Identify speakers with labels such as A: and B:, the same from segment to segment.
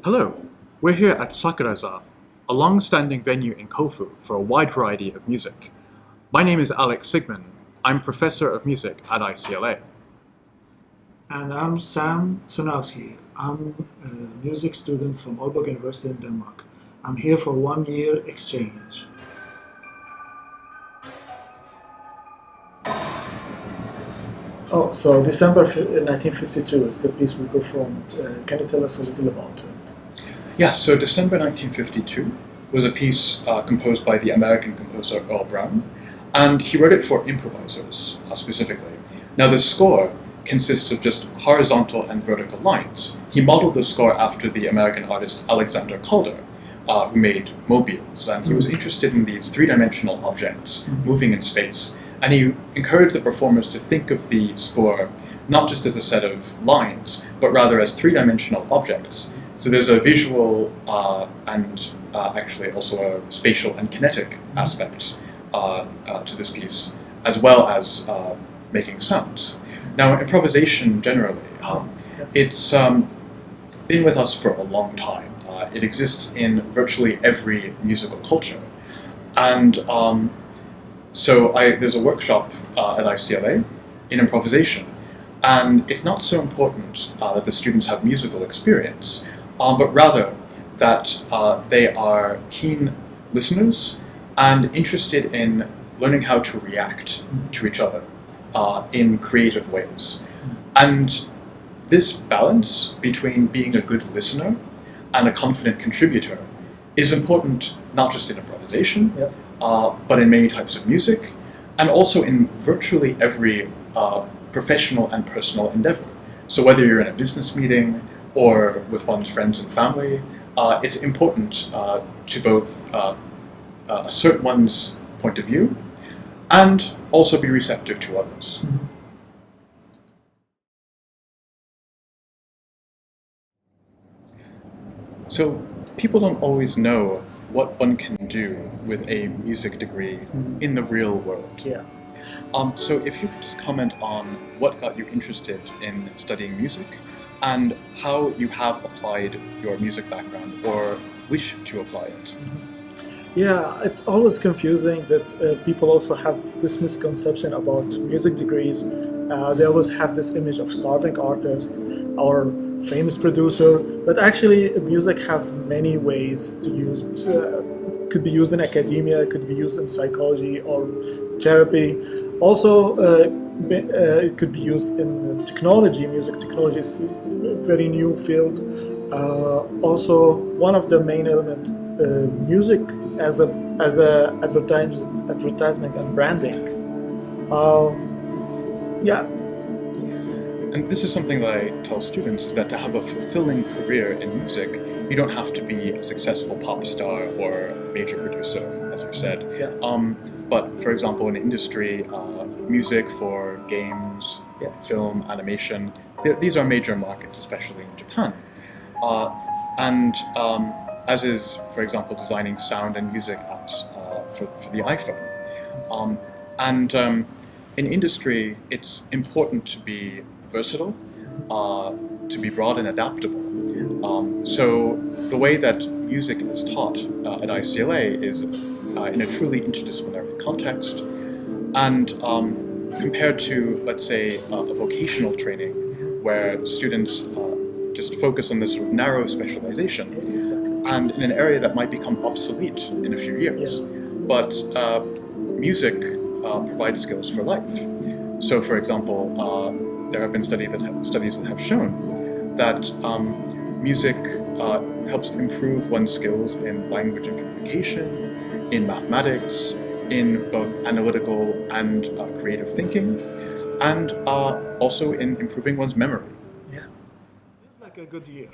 A: Hello, we're here at Sakuraza, a long-standing venue in Kofu for a wide variety of music. My name is Alex Sigman. I'm Professor of Music at iCLA.
B: And I'm Sam Sernavski. I'm a music student from Aalborg University in Denmark. I'm here for 1 year exchange. Oh, so December 1952 is the piece we performed. Can you tell us a little about it?
A: Yes, so December 1952 was a piece composed by the American composer Earle Brown, and he wrote it for improvisers specifically. Now the score consists of just horizontal and vertical lines. He modeled the score after the American artist Alexander Sigman, who made mobiles, and he was interested in these three-dimensional objects moving in space. And he encouraged the performers to think of the score not just as a set of lines, but rather as three-dimensional objects. So there's a visual and actually also a spatial and kinetic aspect to this piece, as well as making sounds. Now, improvisation generally, it's been with us for a long time. It exists in virtually every musical culture. And so there's a workshop at iCLA in improvisation. And it's not so important that the students have musical experience, but rather that they are keen listeners and interested in learning how to react to each other in creative ways. And this balance between being a good listener and a confident contributor is important not just in improvisation, but in many types of music, and also in virtually every professional and personal endeavor. So whether you're in a business meeting or with one's friends and family, it's important to both assert one's point of view and also be receptive to others. So people don't always know what one can do with a music degree in the real world. So if you could just comment on what got you interested in studying music and how you have applied your music background or wish to apply it.
B: Yeah, it's always confusing that people also have this misconception about music degrees. They always have this image of starving artist or famous producer, but actually music have many ways to use. Could be used in academia, could be used in psychology or therapy. Also, it could be used in technology. Music technology is a very new field. Also, one of the main elements, music as a advertisement and branding.
A: And this is something that I tell students, is that to have a fulfilling career in music, you don't have to be a successful pop star or major producer, as you said. But for example, in industry, music for games, film, animation, these are major markets, especially in Japan. As is, for example, designing sound and music apps for the iPhone. In industry, it's important to be versatile, to be broad and adaptable. So the way that music is taught at iCLA is in a truly interdisciplinary context, and compared to, let's say, a vocational training where students just focus on this sort of narrow specialization, and in an area that might become obsolete in a few years. But music provides skills for life. So, for example, there have been studies that have shown that music helps improve one's skills in language and communication, in mathematics, in both analytical and creative thinking, and also in improving one's memory.
B: Feels like a good year.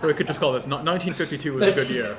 A: Or we could just call this 1952 was a good year.